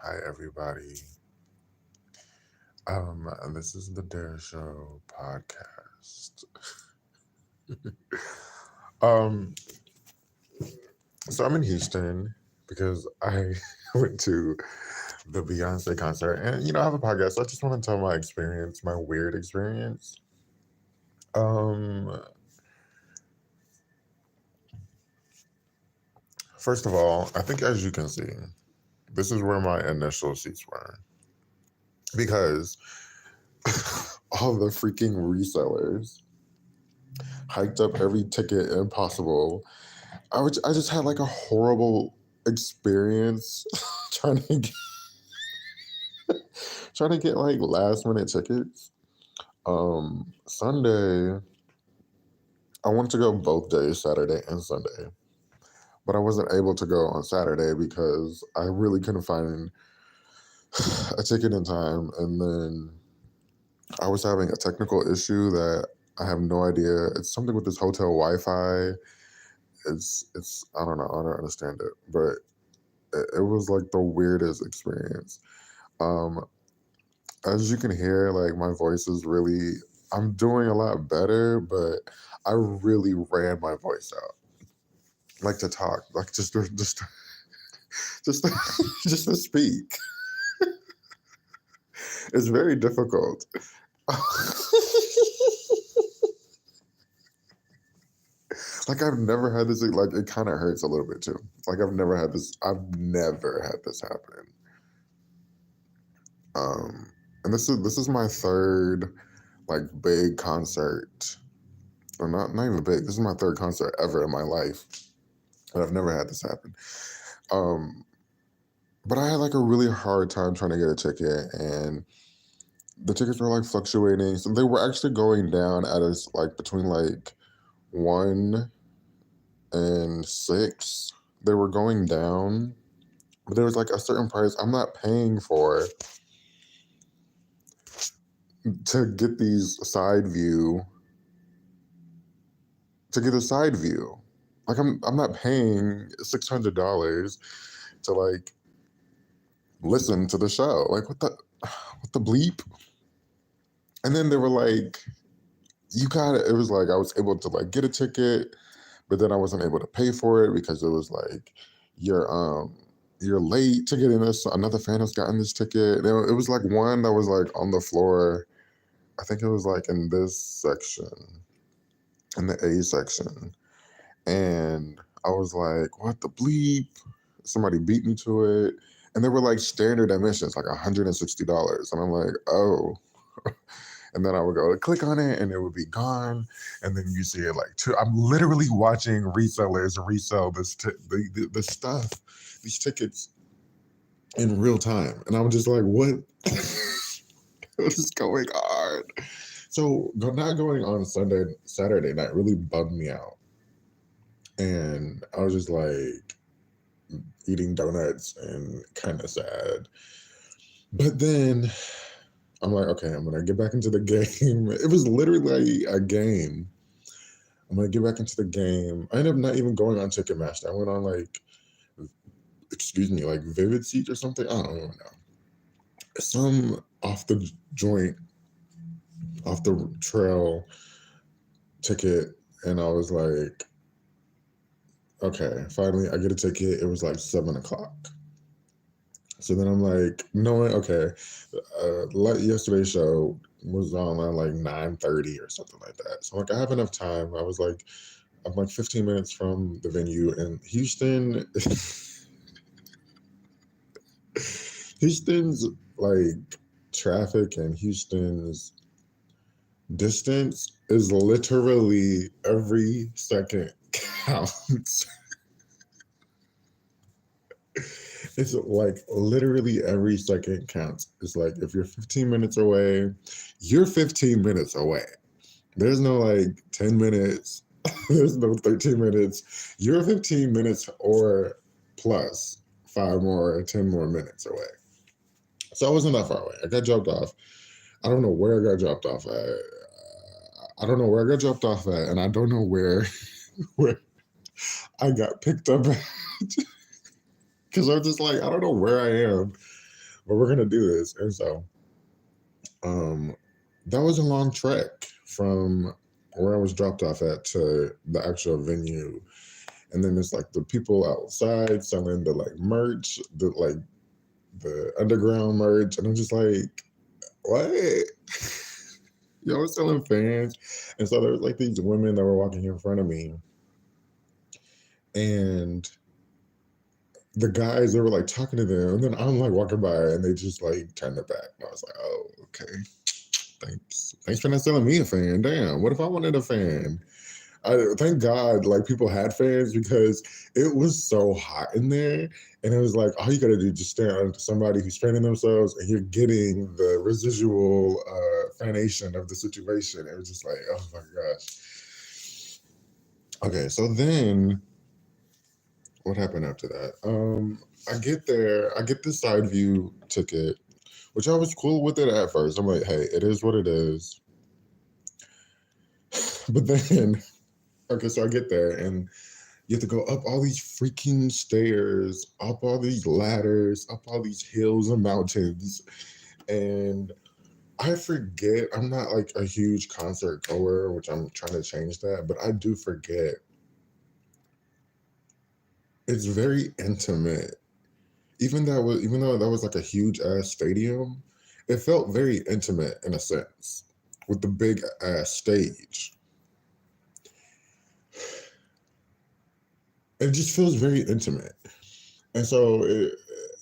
Hi, everybody. This is the Dare Show podcast. Um, so I'm in Houston because I went to the Beyonce concert, and I have a podcast. So I just want to tell my experience, my weird experience. Um, First of all, I think as you can see, this is where my initial seats were because all the freaking resellers hiked up every ticket impossible. I just had like a horrible experience trying to get, trying to get like last minute tickets. Sunday, I wanted to go both days, Saturday and Sunday, but I wasn't able to go on Saturday because I really couldn't find a ticket in time, and then I was having a technical issue that I have no idea. It's something with this hotel Wi-Fi. It's I don't know. I don't understand it, but it was like the weirdest experience. Um, as you can hear, like my voice is really, I'm doing a lot better, but I really ran my voice out, like to talk, like just, just to speak. It's very difficult. Like I've never had this. Like it kind of hurts a little bit too. Like I've never had this. I've never had this happen. And this is my third like big concert, or not even big. This is my third concert ever in my life, and I've never had this happen. Um, but I had like a really hard time trying to get a ticket, and the tickets were like fluctuating. So they were actually going down at us like between like 1 and 6. They were going down, but there was like a certain price I'm not paying for to get these side view to get a side view. Like I'm not paying $600 to like listen to the show. Like what the bleep? And then they were like, you got it. It was like I was able to like get a ticket, but then I wasn't able to pay for it because it was like you're you're late to get in this. Another fan has gotten this ticket. It was like one that was like on the floor. I think it was like in this section, in the A section. And I was like, what the bleep? Somebody beat me to it. And they were like standard admissions, like $160. And I'm like, oh. And then I would go to click on it and it would be gone. And then you see it like two. I'm literally watching resellers resell this stuff, these tickets in real time. And I'm just like, what? What is going on? So not going on Saturday night really bummed me out. And I was just like eating donuts and kind of sad. But then I'm like, okay, I'm gonna get back into the game. It was literally a game. I'm gonna get back into the game. I ended up not even going on Ticketmaster. I went on like, excuse me, like Vivid Seats or something. I don't even know. Some off the joint, off the trail ticket, and I was like, okay, finally I get a ticket. It was like 7 o'clock. So then I'm like, knowing, okay, like yesterday's show was on at like 9:30 or something like that. So like I have enough time. I'm like 15 minutes from the venue in Houston. Houston's like traffic and Houston's distance is literally every second counts. It's like literally every second counts. It's like if you're 15 minutes away, you're 15 minutes away. There's no like 10 minutes, there's no 13 minutes. You're 15 minutes or plus 5 more or 10 more minutes away. So I wasn't that far away. I got dropped off. I don't know where I got dropped off at. I don't know where I got dropped off at, and I don't know where where I got picked up at. Because I'm just like, I don't know where I am. but we're gonna do this. And so um that was a long trek from where I was dropped off at to the actual venue. And then it's like the people outside selling the like merch, the underground merch. And I'm just like, what? Y'all was selling fans. And so there was like these women that were walking in front of me. And the guys, they were like talking to them. And then I'm like walking by and they just like turned their back. And I was like, oh, okay. Thanks. Thanks for not selling me a fan. Damn. What if I wanted a fan? I thank God, like people had fans because it was so hot in there, and it was like all you gotta do is just stand on somebody who's fanning themselves, and you're getting the residual fanation of the situation. It was just like, oh my gosh. Okay, so then what happened after that? I get there, I get the side view ticket, which I was cool with it at first. I'm like, hey, it is what it is. But then, okay, so I get there and you have to go up all these freaking stairs, up all these ladders, up all these hills and mountains. And I forget, I'm not like a huge concert goer, which I'm trying to change that, but I do forget. It's very intimate. Even though that was like a huge ass stadium, it felt very intimate in a sense with the big ass stage. It just feels very intimate. And so,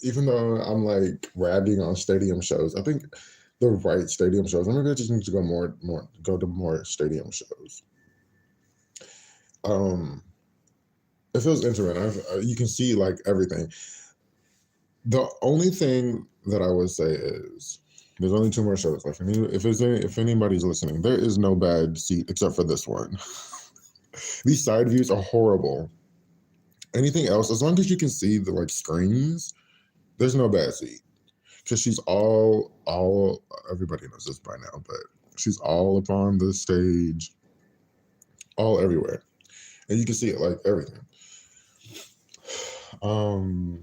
even though I'm like ragging on stadium shows, I think the right stadium shows. Maybe I just need to go to more stadium shows. Um, it feels intimate. You can see like everything. The only thing that I would say is there's only two more shows. Like, if anybody's listening, there is no bad seat except for this one. These side views are horrible. Anything else, as long as you can see the like screens, there's no bad seat. Because she's all everybody knows this by now, but she's all up on the stage, all everywhere, and you can see it like everything. um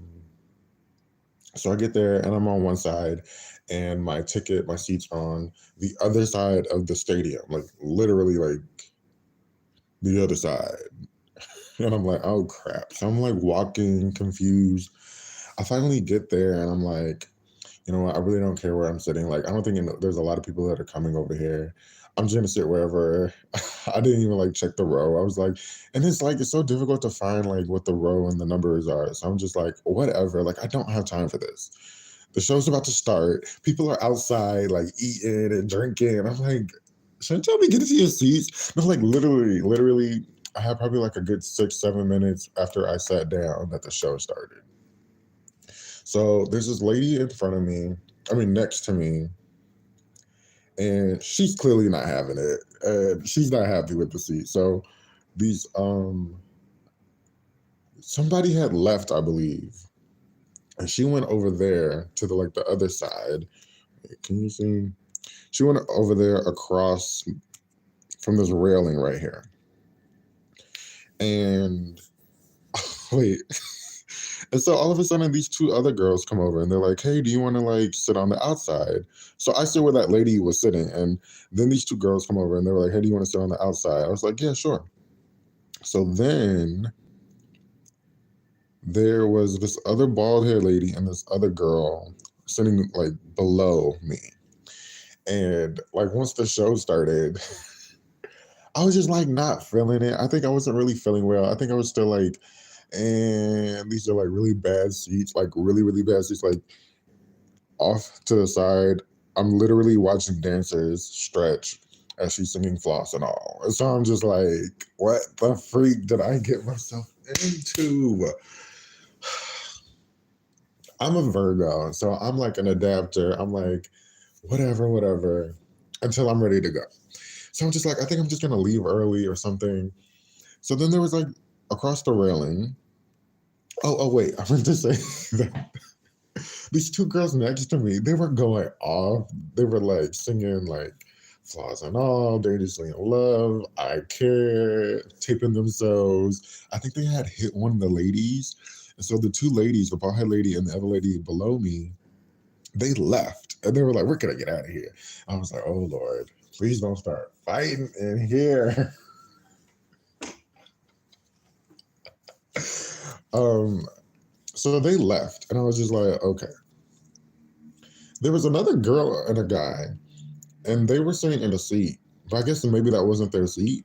so I get there and I'm on one side, and my seat's on the other side of the stadium, like literally like the other side. And I'm like, oh crap. So I'm like walking confused. I finally get there and I'm like, you know what? I really don't care where I'm sitting. Like, I don't think there's a lot of people that are coming over here. I'm just gonna sit wherever. I didn't even like check the row. I was like, and it's like it's so difficult to find like what the row and the numbers are. So I'm just like, whatever. Like, I don't have time for this. The show's about to start. People are outside like eating and drinking. I'm like, shouldn't y'all be getting to your seats? No, like literally, I had probably like a good 6, 7 minutes after I sat down that the show started. So there's this lady in front of me, I mean, next to me, and she's clearly not having it. And she's not happy with the seat. So these, somebody had left, I believe, and she went over there to the like the other side. Wait, can you see? She went over there across from this railing right here. And wait. And so all of a sudden, these two other girls come over and they're like, hey, do you want to like sit on the outside? So I sit where that lady was sitting. And then these two girls come over and they were like, hey, do you want to sit on the outside? I was like, yeah, sure. So then there was this other bald haired lady and this other girl sitting like below me. And like once the show started, I was just like not feeling it. I think I wasn't really feeling well. I think I was still like, and these are like really bad seats, like really, really bad seats, like off to the side. I'm literally watching dancers stretch as she's singing floss and all. And so I'm just like, what the freak did I get myself into? I'm a Virgo, so I'm like an adapter. I'm like, whatever, until I'm ready to go. So I'm just like, I think I'm just gonna leave early or something. So then there was like across the railing. Oh wait, I meant to say that these two girls next to me, they were going off. They were like singing like flaws and all, dangerously in love, I care, taping themselves. I think they had hit one of the ladies. And so the two ladies, the bald head lady and the other lady below me, They left and they were like, we're gonna get out of here. I was like, oh Lord, please don't start fighting in here. um, so they left, and I was just like, okay. There was another girl and a guy, and they were sitting in a seat, but I guess maybe that wasn't their seat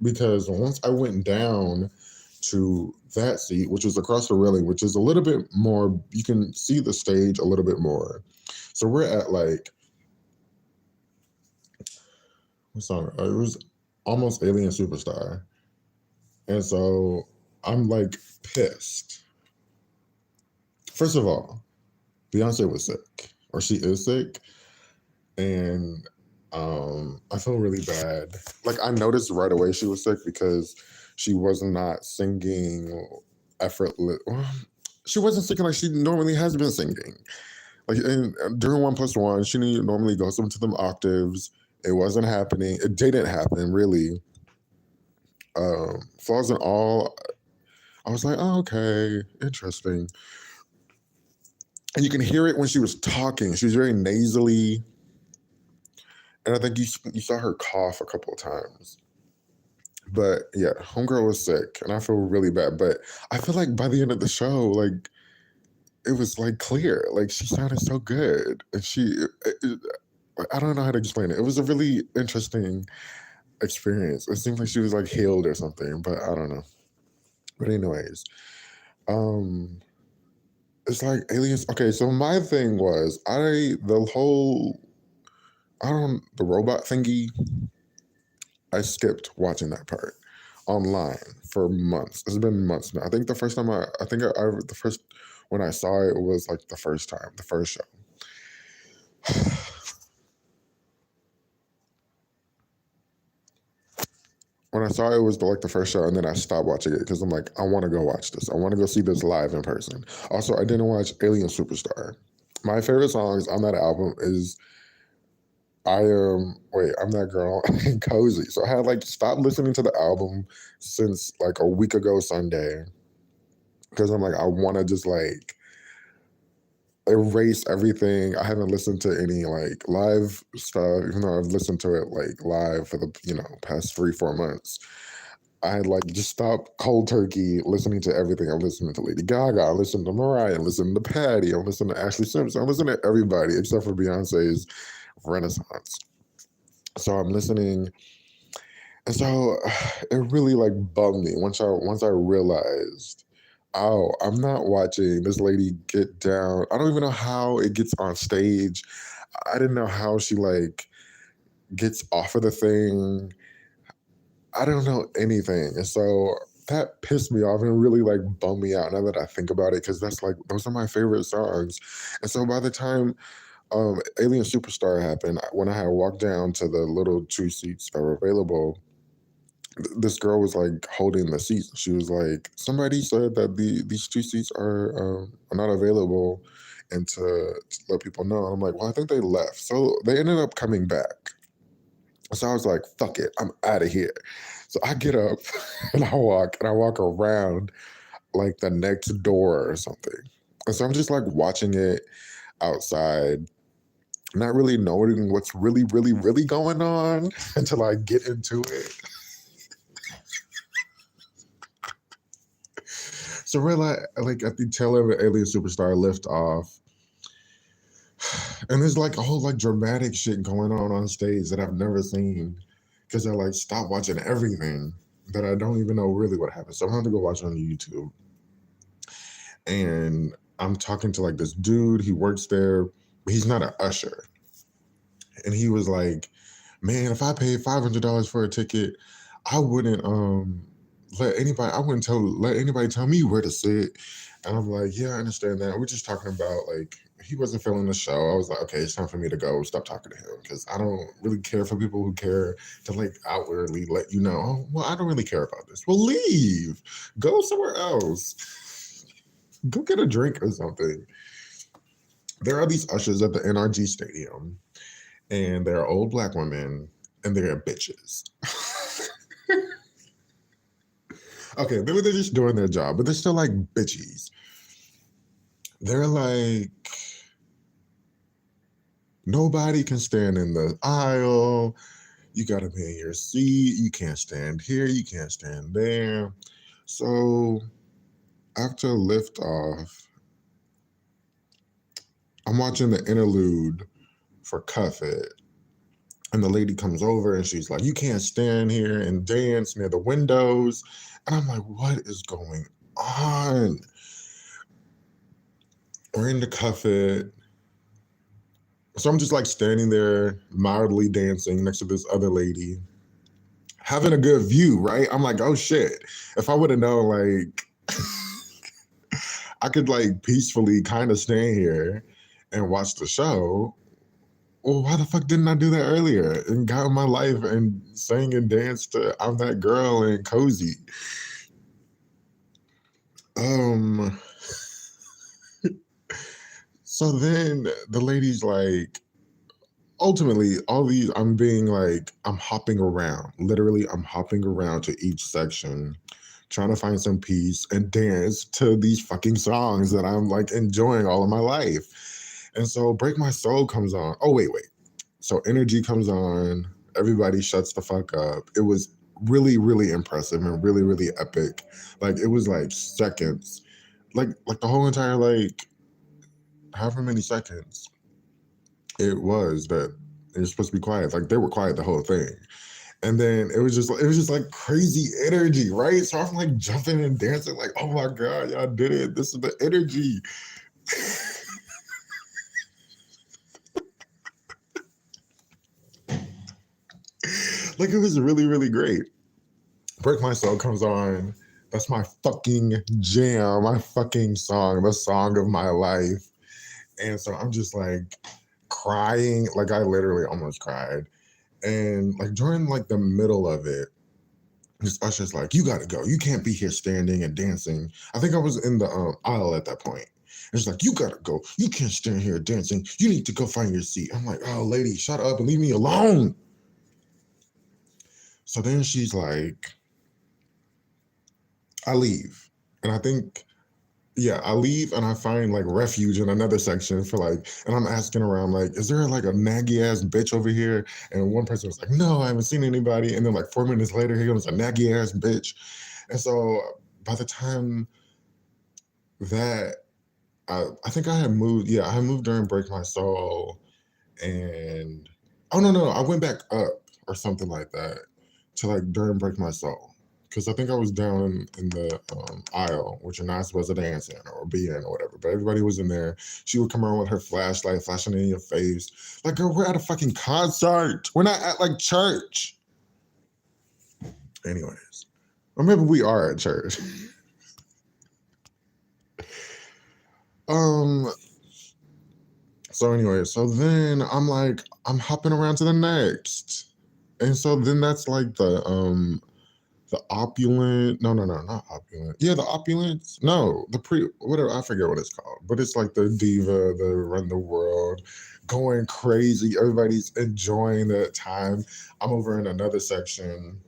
because once I went down to that seat, which was across the railing, which is a little bit more, you can see the stage a little bit more. So we're at like, what song? It was almost Alien Superstar. And so I'm like pissed. First of all, Beyonce was sick, or she is sick. And I feel really bad. Like I noticed right away she was sick because she was not singing effortless. Well, she wasn't singing like she normally has been singing. Like during 1+1, she normally goes up to them octaves. It wasn't happening. It didn't happen really. Flaws and all, I was like, oh, okay, interesting. And you can hear it when she was talking. She was very nasally, and I think you saw her cough a couple of times. But yeah, homegirl was sick, and I feel really bad. But I feel like by the end of the show, like it was like clear, like she sounded so good, and I don't know how to explain it. It was a really interesting experience. It seemed like she was like healed or something, but I don't know. But anyways, um, it's like aliens. Okay, so my thing was the robot thingy. I skipped watching that part online for months. It's been months now. I think the first time the first when I saw it was like the first time, the first show. When I saw it was the first show, and then I stopped watching it because I'm like, I want to go watch this. I want to go see this live in person. Also, I didn't watch Alien Superstar. My favorite songs on that album is I'm that girl and Cozy. So I had like stopped listening to the album since like a week ago Sunday because I'm like, I want to just like erase everything. I haven't listened to any like live stuff, even though I've listened to it like live for the past 3-4 months. I had like just stopped cold turkey listening to everything. I'm listening to Lady Gaga, I'm listening to Mariah, I'm listening to Patty, I'm listening to Ashley Simpson, I'm listening to everybody except for Beyonce's Renaissance. So I'm listening, and so it really like bummed me once I realized, oh, I'm not watching this lady get down. I don't even know how it gets on stage. I didn't know how she like gets off of the thing. I don't know anything. And so that pissed me off and really like bummed me out now that I think about it, because that's like those are my favorite songs. And so by the time Alien Superstar happened, when I had walked down to the little two seats that were available, this girl was like holding the seats. She was like, somebody said that these two seats are not available, and to let people know. And I'm like, well, I think they left. So they ended up coming back. So I was like, fuck it, I'm out of here. So I get up and I walk around like the next door or something. And so I'm just like watching it outside, not really knowing what's really, really, really going on until I get into it. So we're like at the tail end of Alien Superstar lift off. And there's like a whole like dramatic shit going on stage that I've never seen, because I like stopped watching everything that I don't even know really what happened. So I'm going to go watch it on YouTube. And I'm talking to like this dude, he works there, but he's not an usher. And he was like, man, if I paid $500 for a ticket, I wouldn't let anybody tell me where to sit. And I'm like, yeah, I understand that. We're just talking about like he wasn't feeling the show. I was like, okay, it's time for me to go. Stop talking to him, because I don't really care for people who care to like outwardly let you know, oh, well, I don't really care about this. Well, leave. Go somewhere else. Go get a drink or something. There are these ushers at the NRG Stadium, and they're old Black women, and they're bitches. Okay, maybe they're just doing their job, but they're still like bitches. They're like, Nobody can stand in the aisle. You got to be in your seat. You can't stand here. You can't stand there. So after liftoff, I'm watching the interlude for Cuff It. And the lady comes over and she's like, you can't stand here and dance near the windows. And I'm like, what is going on? We're in the Cuff It. So I'm just like standing there, mildly dancing next to this other lady, having a good view, right? I'm like, oh shit. If I would have known, like, I could like peacefully kind of stand here and watch the show. Well, why the fuck didn't I do that earlier and got in my life and sang and danced to I'm That Girl and Cozy? Um, so then the lady's like, ultimately, all these, I'm being like, I'm hopping around. Literally, I'm hopping around to each section, trying to find some peace and dance to these fucking songs that I'm like enjoying all of my life. And so Break My Soul comes on. Oh, wait. So Energy comes on. Everybody shuts the fuck up. It was really, really impressive and really, really epic. Like it was like seconds. Like the whole entire like however many seconds it was that you're supposed to be quiet. Like they were quiet the whole thing. And then it was just like crazy energy, right? So I'm like jumping and dancing, like, oh my God, y'all did it. This is the energy. Like it was really, really great. Break My Soul comes on. That's my fucking jam, my fucking song, the song of my life. And so I'm just like crying. Like I literally almost cried. And like during like the middle of it, this usher's like, you gotta go. You can't be here standing and dancing. I think I was in the aisle at that point. And she's like, you gotta go. You can't stand here dancing. You need to go find your seat. I'm like, oh, lady, shut up and leave me alone. So then she's like, I leave. And I think, yeah, I leave and I find like refuge in another section for like, and I'm asking around, like, is there like a naggy ass bitch over here? And one person was like, no, I haven't seen anybody. And then like 4 minutes later, here comes a naggy ass bitch. And so by the time that I think I had moved, yeah, I had moved during Break My Soul and oh no, I went back up or something like that to like during Break My Soul. Because I think I was down in the aisle, which you're not supposed to dance in or be in or whatever. But everybody was in there. She would come around with her flashlight, flashing it in your face. Like, girl, we're at a fucking concert. We're not at like church. Anyways, or maybe we are at church. um. So anyway, so then I'm like, I'm hopping around to the next. And so then that's like the opulent, no, not opulent. Yeah, the opulence. No, the pre whatever, I forget what it's called. But it's like the diva, the run the world, going crazy. Everybody's enjoying that time. I'm over in another section.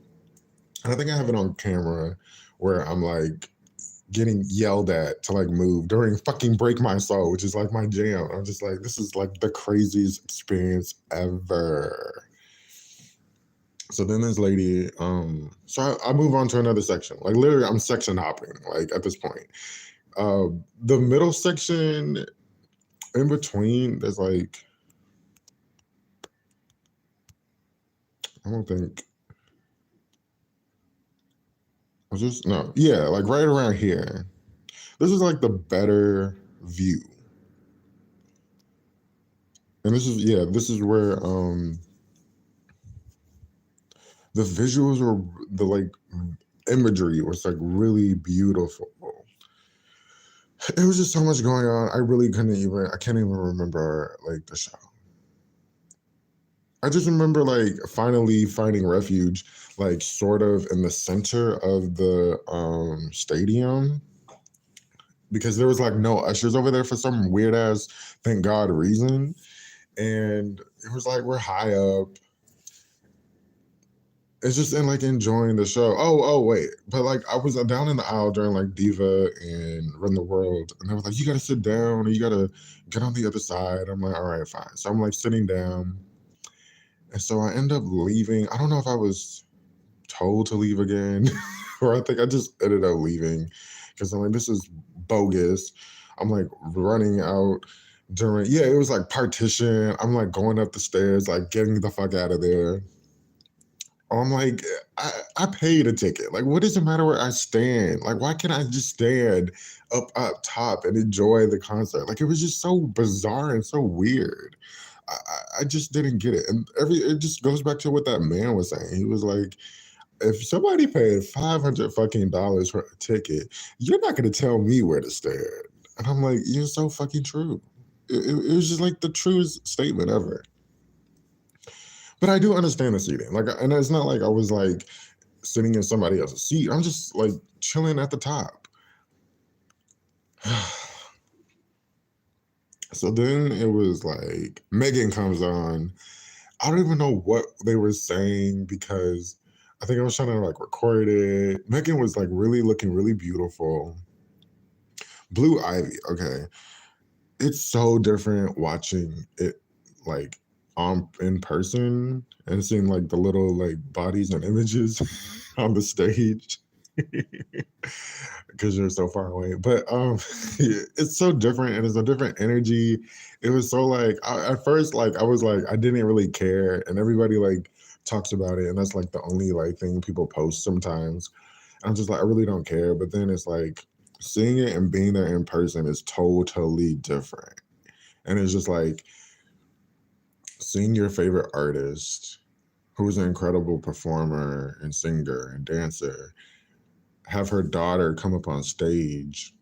And I think I have it on camera where I'm like getting yelled at to like move during fucking Break My Soul, which is like my jam. I'm just like, this is like the craziest experience ever. So then this lady, so I move on to another section. Like literally, I'm section hopping. Like at this point, the middle section, in between, there's like I don't think was this no, yeah, like right around here. This is like the better view, and this is where the visuals were the like imagery was like really beautiful. It was just so much going on. I can't even remember like the show. I just remember like finally finding refuge, like sort of in the center of the stadium because there was like no ushers over there for some weird ass thank God reason. And it was like we're high up It's just in like enjoying the show. Oh, wait. But like I was down in the aisle during like Diva and Run the World, and they was like, you gotta sit down or you gotta get on the other side. I'm like, all right, fine. So I'm like sitting down. And so I end up leaving. I don't know if I was told to leave again, or I think I just ended up leaving because I'm like, this is bogus. I'm like running out during, yeah, it was like partition. I'm like going up the stairs, like getting the fuck out of there. I'm like, I paid a ticket. Like, what does it matter where I stand? Like, why can't I just stand up top and enjoy the concert? Like, it was just so bizarre and so weird. I just didn't get it. And it just goes back to what that man was saying. He was like, if somebody paid $500 for a ticket, you're not gonna tell me where to stand. And I'm like, you're so fucking true. It was just like the truest statement ever. But I do understand the seating. Like, and it's not like I was like sitting in somebody else's seat. I'm just like chilling at the top. So then it was like Megan comes on. I don't even know what they were saying because I think I was trying to like record it. Megan was like really looking really beautiful. Blue Ivy, okay. It's so different watching it like on in person and seeing like the little like bodies and images on the stage because you're so far away. But it's so different and it's a different energy. It was so like at first like I was like I didn't really care and everybody like talks about it and that's like the only like thing people post sometimes. I'm just like I really don't care. But then it's like seeing it and being there in person is totally different. And it's just like seeing your favorite artist, who's an incredible performer and singer and dancer, have her daughter come up on stage.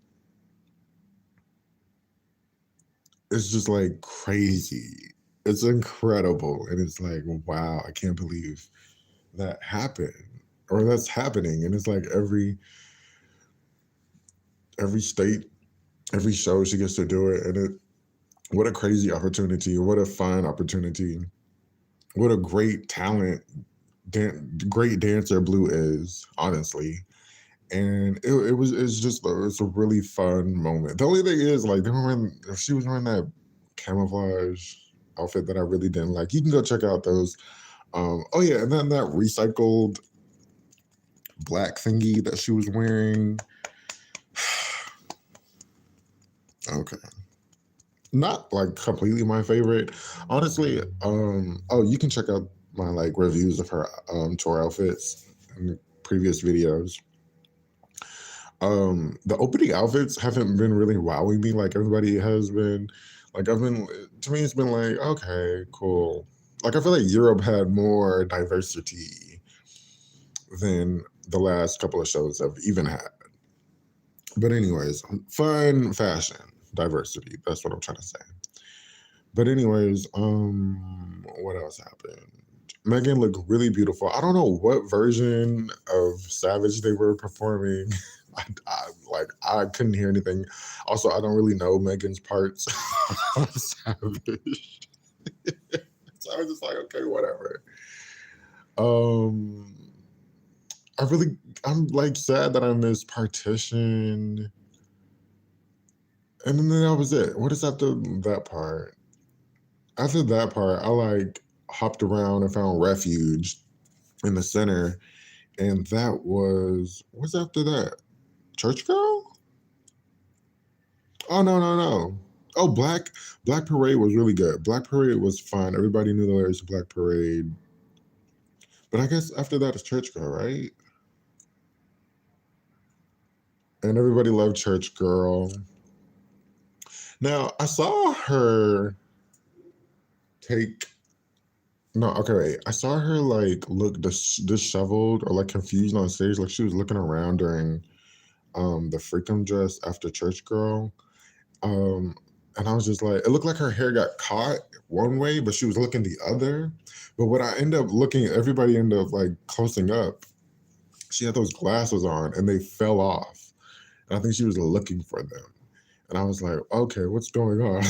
It's just like crazy. It's incredible. And it's like, wow, I can't believe that happened or that's happening. And it's like every state, every show she gets to do it. And what a crazy opportunity. What a fun opportunity. What a great talent, great dancer Blue is, honestly. And it's a really fun moment. The only thing is like if she was wearing that camouflage outfit that I really didn't like. You can go check out those. Oh yeah, and then that recycled black thingy that she was wearing. Okay. Not like completely my favorite. Honestly, you can check out my like reviews of her tour outfits in previous videos. The opening outfits haven't been really wowing me like everybody has been. Like to me it's been like, okay, cool. Like I feel like Europe had more diversity than the last couple of shows have even had. But anyways, fun fashion, diversity. That's what I'm trying to say. But anyways, what else happened? Megan looked really beautiful. I don't know what version of Savage they were performing. I couldn't hear anything. Also, I don't really know Megan's parts of Savage. So I was just like, okay, whatever. Um, I'm like sad that I missed Partition. And then that was it. What is after that part? After that part, I like hopped around and found refuge in the center. And that was what's after that? Church Girl? Oh no. Oh, Black Parade was really good. Black Parade was fun. Everybody knew the lyrics to Black Parade. But I guess after that is Church Girl, right? And everybody loved Church Girl. Now I saw her take no, okay, wait. I saw her like look disheveled or like confused on stage, like she was looking around during the Freakum dress after Church Girl. Um, and I was just like, it looked like her hair got caught one way, but she was looking the other. But what I end up looking, everybody ended up like closing up. She had those glasses on and they fell off. And I think she was looking for them. And I was like, okay, what's going on?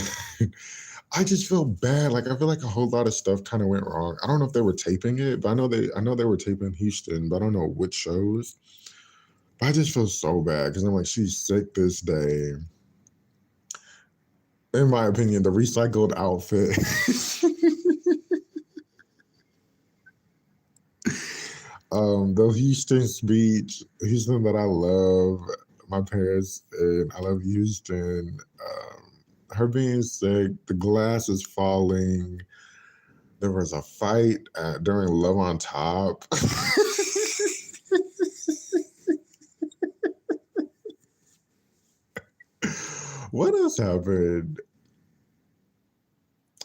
I just feel bad. Like I feel like a whole lot of stuff kind of went wrong. I don't know if they were taping it, but I know they were taping Houston, but I don't know which shows. But I just feel so bad because I'm like, she's sick this day. In my opinion, the recycled outfit. The Houston speech, Houston that I love, my parents, and I love Houston. Her being sick, the glass is falling. There was a fight during Love on Top. What else happened?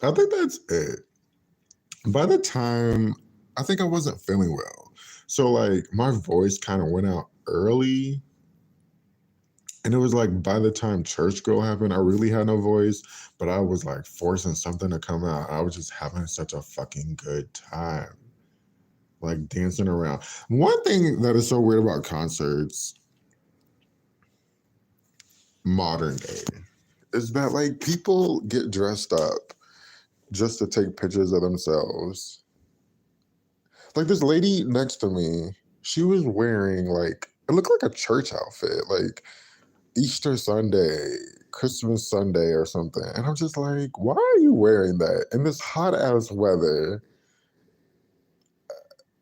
I think that's it. By the time, I think I wasn't feeling well. So, like, my voice kind of went out early. And it was like by the time Church Girl happened, I really had no voice, but I was like forcing something to come out. I was just having such a fucking good time, like dancing around. One thing that is so weird about concerts, modern day, is that like people get dressed up just to take pictures of themselves. Like this lady next to me, she was wearing like, it looked like a church outfit, like Easter Sunday, Christmas Sunday, or something. And I'm just like, why are you wearing that in this hot ass weather?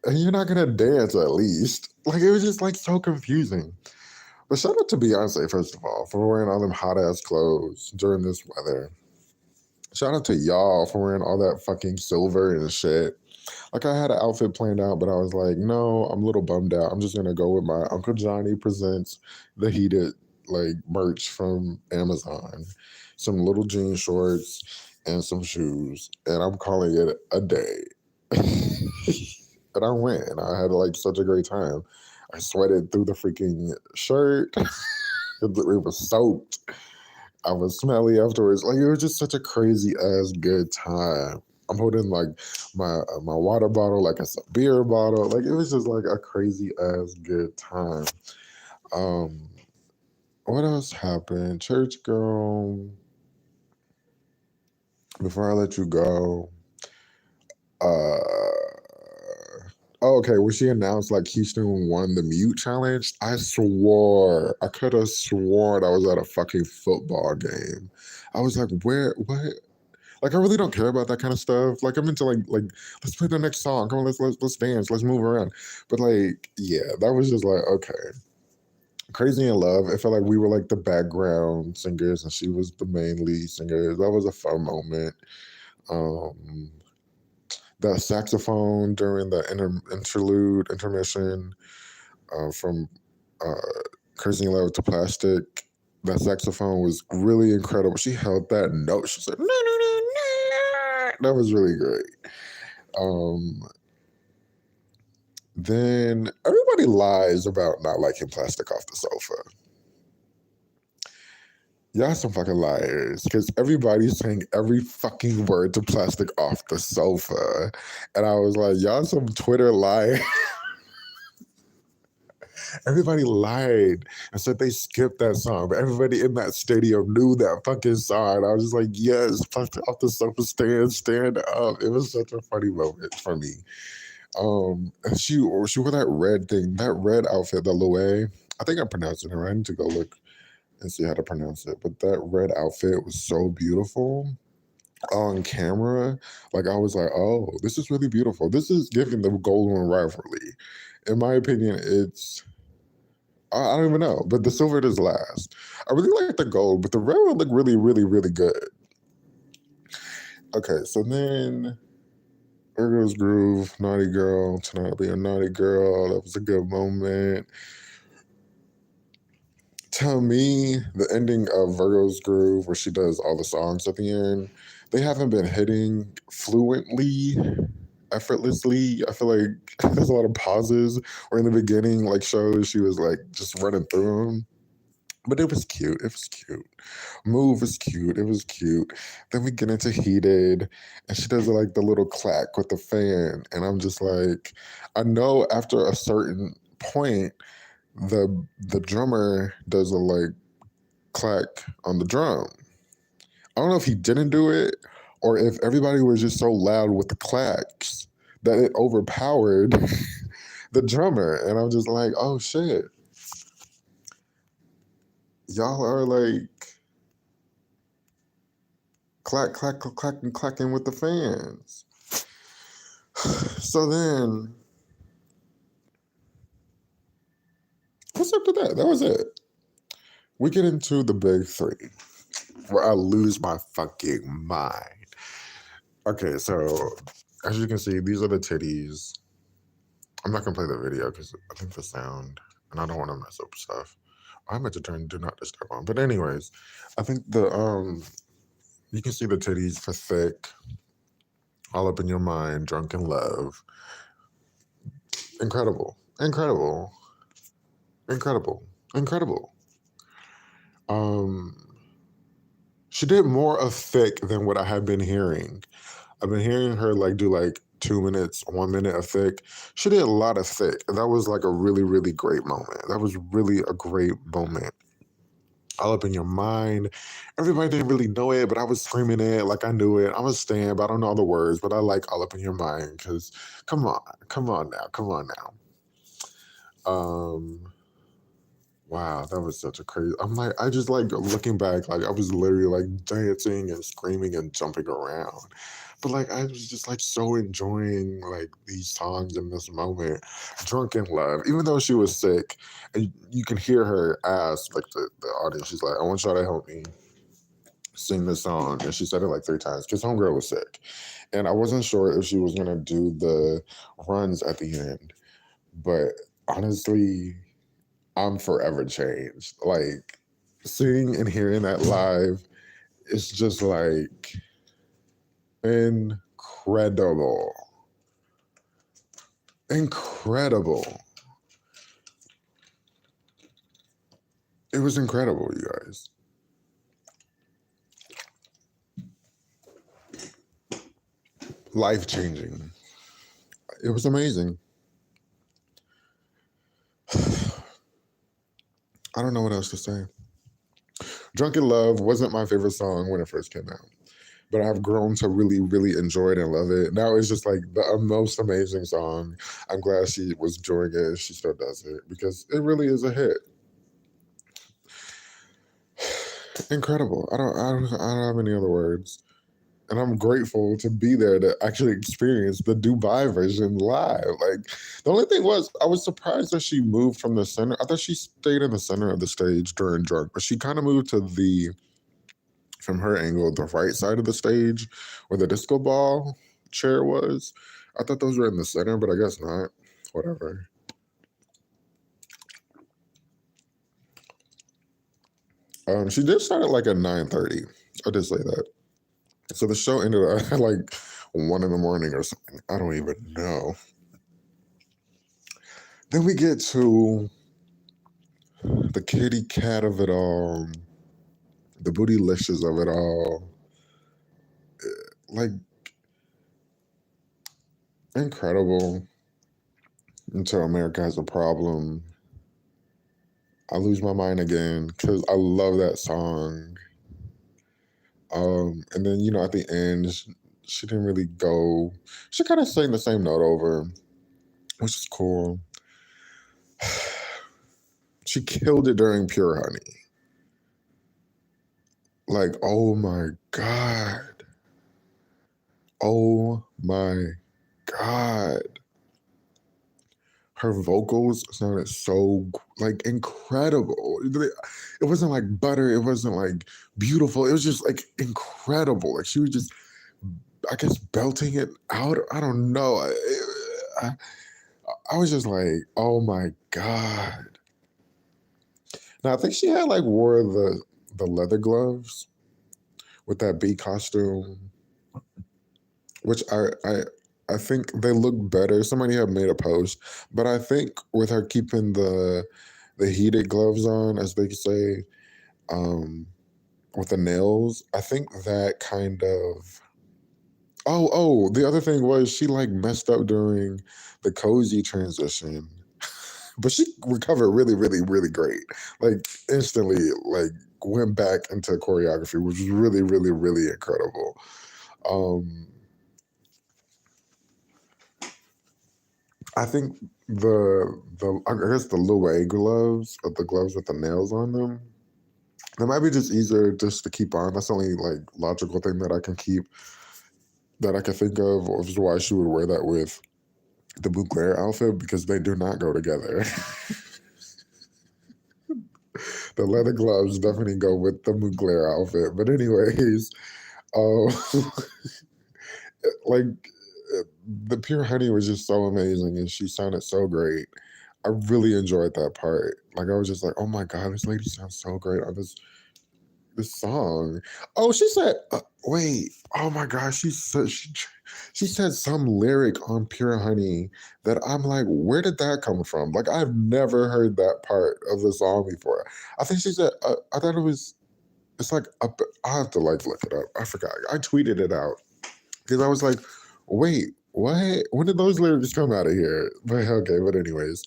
And you're not gonna dance at least. Like it was just like so confusing. But shout out to Beyonce, first of all, for wearing all them hot ass clothes during this weather. Shout out to y'all for wearing all that fucking silver and shit. Like I had an outfit planned out, but I was like, no, I'm a little bummed out. I'm just gonna go with my Uncle Johnny presents the heated like merch from Amazon, some little jean shorts and some shoes, and I'm calling it a day. And I went, and I had like such a great time. I sweated through the freaking shirt. It was soaked. I was smelly afterwards. Like it was just such a crazy ass good time. I'm holding like my water bottle like it's a beer bottle. Like it was just like a crazy ass good time. Um, what else happened? Church Girl. Before I let you go, uh, oh, okay, when she announced like Houston won the mute challenge, I swore I could have sworn I was at a fucking football game. I was like, where, what? Like I really don't care about that kind of stuff. Like I'm into like let's play the next song. Come on, let's dance, let's move around. But like, yeah, that was just like okay. Crazy in Love. It felt like we were like the background singers and she was the main lead singer. That was a fun moment. Um the saxophone during the interlude intermission from uh, Crazy in Love to Plastic. That saxophone was really incredible. She held that note. She said, no, no, no, no. That was really great. Um, then everybody lies about not liking Plastic Off the Sofa. Y'all some fucking liars because everybody's saying every fucking word to Plastic Off the Sofa. And I was like, y'all some Twitter liars. Everybody lied and said they skipped that song, but everybody in that stadium knew that fucking song. And I was just like, yes, Plastic Off the Sofa, stand up. It was such a funny moment for me. And she wore that red thing, that red outfit, the Loewe. I think I'm pronouncing it right. I need to go look and see how to pronounce it. But that red outfit was so beautiful on camera. Like I was like, oh, this is really beautiful. This is giving the golden rivalry. In my opinion, I don't even know, but the silver does last. I really like the gold, but the red one looked really, really, really good. Okay, so then Virgo's Groove, Naughty Girl, Tonight I'll Be a Naughty Girl. That was a good moment. To me, the ending of Virgo's Groove, where she does all the songs at the end, they haven't been hitting fluently, effortlessly. I feel like there's a lot of pauses. Or in the beginning, like shows, she was like just running through them. But it was cute. It was cute. Move was cute. It was cute. Then we get into Heated, and she does like the little clack with the fan, and I'm just like, I know after a certain point, the drummer does a like clack on the drum. I don't know if he didn't do it or if everybody was just so loud with the clacks that it overpowered the drummer. And I'm just like, oh shit, y'all are like clacking, clacking with the fans. So then, what's after that? That was it. We get into the big three, where I lose my fucking mind. Okay, so as you can see, these are the titties. I'm not gonna play the video because I think the sound, and I don't want to mess up stuff. I meant to turn do not disturb on, but anyways, I think the you can see the titties for thick, all up in your mind, drunk in love. Incredible, incredible, incredible, incredible. Um, she did more of thick than what I had been hearing. I've been hearing her like do like 2 minutes, 1 minute of thick. She did a lot of thick. That was like a really, really great moment. That was really a great moment. All up in your mind. Everybody didn't really know it, but I was screaming it like I knew it. I'm a stan, but I don't know all the words, but I like all up in your mind because come on now, come on now. Wow, that was such a crazy. I'm like, I just like looking back, like I was literally like dancing and screaming and jumping around. But like I was just like so enjoying like these songs in this moment. Drunk in love, even though she was sick, and you can hear her ask like the audience, she's like, I want y'all to help me sing this song. And she said it like 3 times because homegirl was sick. And I wasn't sure if she was gonna do the runs at the end. But honestly, I'm forever changed. Like seeing and hearing that live, it's just like incredible. Incredible. It was incredible, you guys. Life changing. It was amazing. I don't know what else to say. Drunk in Love wasn't my favorite song when it first came out, but I've grown to really, really enjoy it and love it. Now it's just like the most amazing song. I'm glad she was enjoying it. She still does it because it really is a hit. Incredible. I don't have any other words. And I'm grateful to be there to actually experience the Dubai version live. Like the only thing was I was surprised that she moved from the center. I thought she stayed in the center of the stage during Drunk, but she kind of moved to the from her angle, the right side of the stage where the disco ball chair was. I thought those were in the center, but I guess not. Whatever. She did start at like at 9:30. I did say that. So the show ended at like 1 in the morning or something. I don't even know. Then we get to the kitty cat of it all, the bootylicious of it all. Like incredible until America has a problem. I lose my mind again because I love that song. And then at the end, she didn't really go. She kind of sang the same note over, which is cool. She killed it during Pure Honey. Like, oh my God. Oh my God. Her vocals sounded so like incredible. It wasn't like butter. It wasn't like beautiful. It was just like incredible. Like she was just, I guess, belting it out. I don't know. I was just like, oh my God. Now I think she had like wore the leather gloves with that bee costume, which I think they look better. Somebody had made a post, but I think with her keeping the heated gloves on, as they say, um, with the nails, I think that kind of. Oh, the other thing was she like messed up during the cozy transition, but she recovered really, really, really great. Like instantly, like went back into choreography, which was really, really, really incredible. Um, I think I guess the Louis gloves, or the gloves with the nails on them, it might be just easier just to keep on. That's the only like logical thing that I can keep that I can think of, which is why she would wear that with the Mugler outfit, because they do not go together. The leather gloves definitely go with the Mugler outfit. But anyways, um, like the Pure Honey was just so amazing, and she sounded so great. I really enjoyed that part. Like I was just like, oh my god, this lady sounds so great on this song. Oh, she said, wait, oh my gosh, she said some lyric on Pure Honey that I'm like, where did that come from? Like I've never heard that part of the song before. I think she said, I thought it was. It's like I have to like look it up. I forgot. I tweeted it out because I was like, wait, what? When did those lyrics come out of here? But okay, but anyways,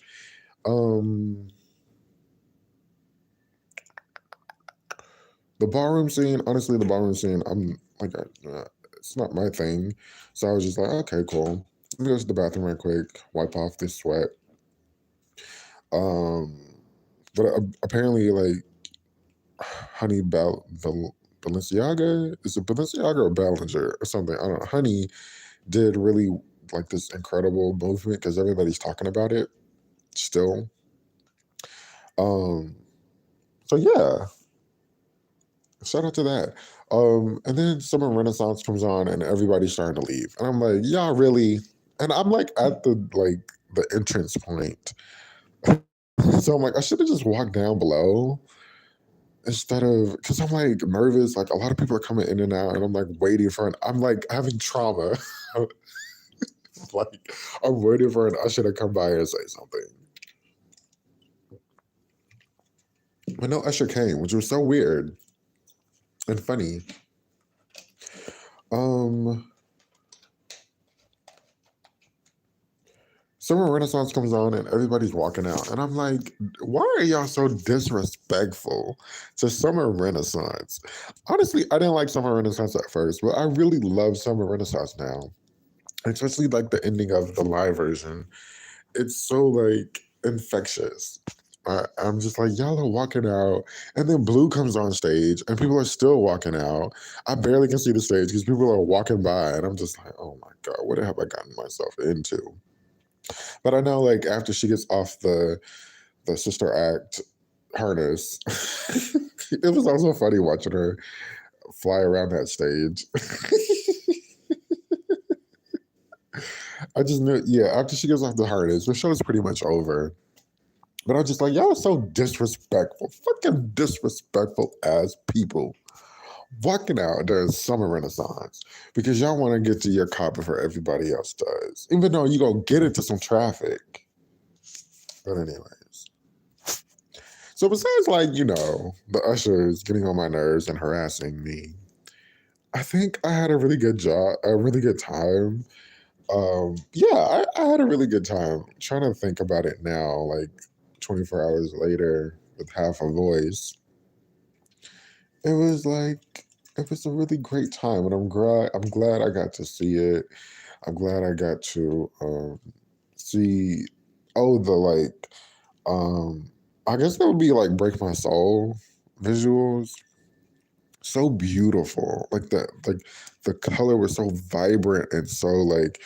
um, the ballroom scene. Honestly, the ballroom scene. I'm like, it's not my thing. So I was just like, okay, cool. Let me go to the bathroom right quick, wipe off this sweat. Um, but apparently, like, Honey Balenciaga, is it Balenciaga or Ballinger or something? I don't know. Honey did really like this incredible movement because everybody's talking about it still. Um, so yeah, shout out to that. And then Summer Renaissance comes on and everybody's starting to leave. And I'm like, y'all really? And I'm like at the entrance point. So I'm like, I should have just walked down below instead of, because I'm like nervous. Like a lot of people are coming in and out, and I'm like waiting for I'm like having trauma. Like I'm waiting for an usher to come by and say something. But no usher came, which was so weird and funny. Um, Summer Renaissance comes on and everybody's walking out, and I'm like, why are y'all so disrespectful to Summer Renaissance? Honestly, I didn't like Summer Renaissance at first, but I really love Summer Renaissance now, especially like the ending of the live version. It's so like infectious. I'm just like, y'all are walking out, and then Blue comes on stage, and people are still walking out. I barely can see the stage because people are walking by, and I'm just like, oh my god, what have I gotten myself into? But I know, like after she gets off the sister act harness, it was also funny watching her fly around that stage. I just knew, yeah. After she gets off the harness, the show is pretty much over. But I'm just like, y'all are so disrespectful, fucking disrespectful as people. Walking out during Summer Renaissance because y'all want to get to your car before everybody else does, even though you gonna get into some traffic. But anyways, so besides like the ushers getting on my nerves and harassing me, I think I had a really good job, a really good time. Yeah, I had a really good time. Trying to think about it now, like 24 hours later with half a voice. It was like it was a really great time, and I'm glad I got to see it. I'm glad I got to see the like I guess that would be like Break My Soul visuals. So beautiful. The color was so vibrant and so like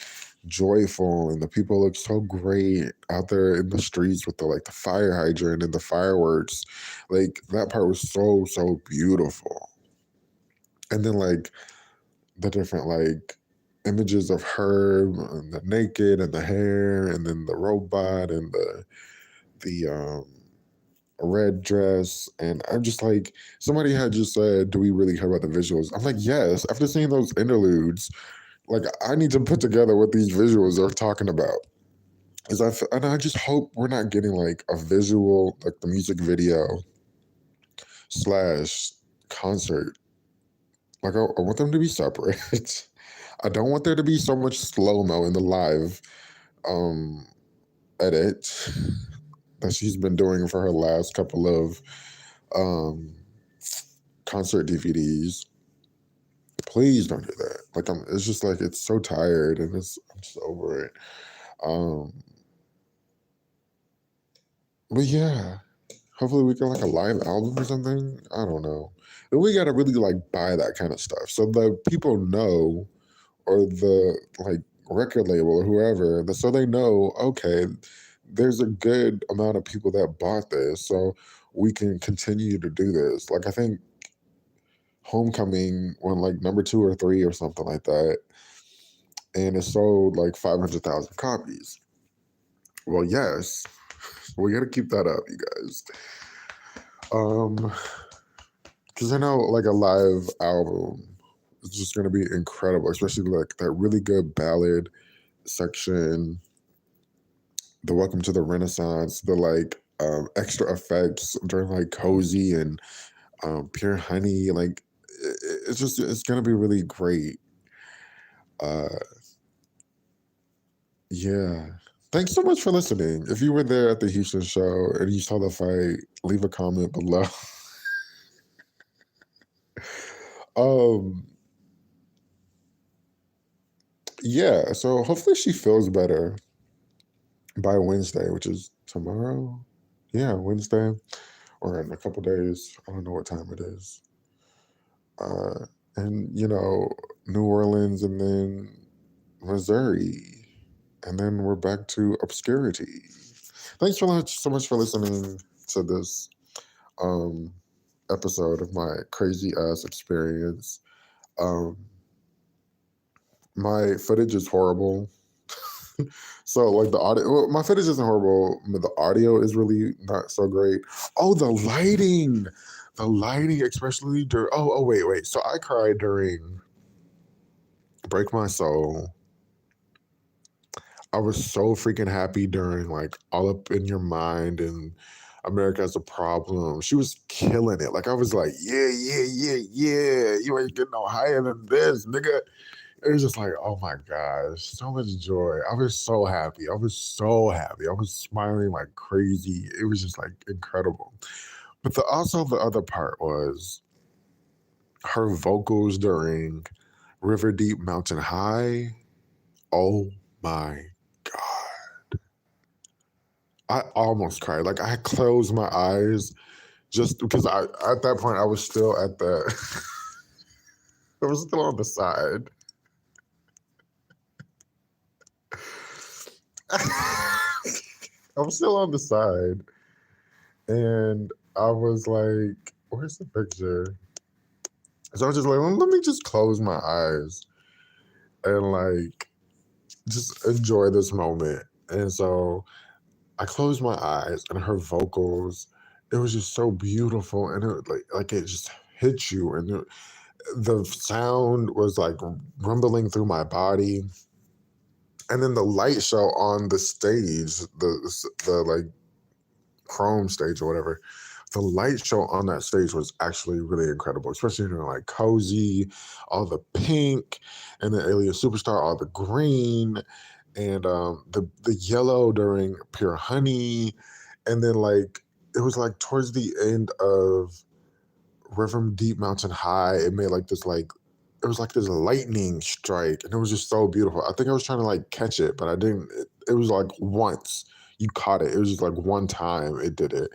joyful, and the people look so great out there in the streets with the fire hydrant and the fireworks. Like that part was so beautiful. And then like the different like images of her and the naked and the hair and then the robot and the red dress. And I'm just like, somebody had just said, do we really care about the visuals? I'm like, yes. After seeing those interludes, like I need to put together what these visuals are talking about. And I just hope we're not getting like a visual, like the music video slash concert. Like I want them to be separate. I don't want there to be so much slow mo in the live um edit that she's been doing for her last couple of um concert DVDs. Please don't do that. Like it's just like it's so tired, and I'm just over it. Um, but yeah, hopefully we get like a live album or something. I don't know. But we gotta really like buy that kind of stuff so the people know, or the like record label or whoever, so they know, okay, there's a good amount of people that bought this, so we can continue to do this. Like I think Homecoming went like number 2 or 3 or something like that, and it sold like 500,000 copies. Well, yes, we got to keep that up, you guys. Because I know like a live album is just going to be incredible, especially like that really good ballad section, the Welcome to the Renaissance, the like extra effects during like Cozy and Pure Honey. Like it's going to be really great. Uh, yeah. Thanks so much for listening. If you were there at the Houston show and you saw the fight, leave a comment below. um, yeah, so hopefully she feels better by Wednesday, which is tomorrow. Yeah, Wednesday, or in a couple days. I don't know what time it is. Uh, and New Orleans, and then Missouri, and then we're back to obscurity. Thanks so much for listening to this um, episode of my crazy ass experience. Um, my footage is horrible. So like the audio, well, my footage isn't horrible, but the audio is really not so great. Oh, the lighting, especially during. Oh, wait. So I cried during "Break My Soul." I was so freaking happy during like "All Up in Your Mind" and "America Has a Problem." She was killing it. Like I was like, yeah. You ain't getting no higher than this, nigga. It was just like, oh my gosh, so much joy. I was so happy. I was so happy. I was smiling like crazy. It was just like incredible. But also the other part was her vocals during River Deep Mountain High. Oh my God. I almost cried. Like I closed my eyes just because at that point I was still at the I was still on the side. I'm still on the side. And I was like, where's the picture? So I was just like, well, let me just close my eyes and like just enjoy this moment. And so I closed my eyes, and her vocals, it was just so beautiful, and it like it just hit you, and the sound was like rumbling through my body. And then the light show on the stage, the like Chrome stage or whatever, the light show on that stage was actually really incredible, especially like Cozy, all the pink, and then Alien Superstar, all the green, and the yellow during Pure Honey, and then like it was like towards the end of River Deep Mountain High, it made like this like it was like this lightning strike, and it was just so beautiful. I think I was trying to like catch it, but I didn't. It was like once you caught it. It was just like one time it did it.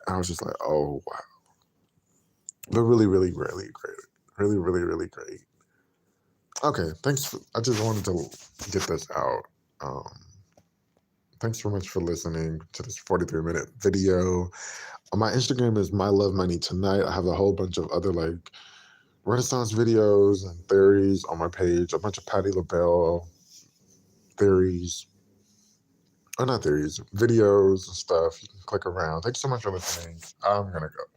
And I was just like, oh wow. But really, really, really great. Really, really, really great. Okay, thanks. I just wanted to get this out. Um, thanks so much for listening to this 43-minute video. My Instagram is My Love Money Tonight. I have a whole bunch of other like Renaissance videos and theories on my page. A bunch of Patti LaBelle theories. Oh, not theories, videos and stuff. You can click around. Thanks so much for listening. I'm gonna go.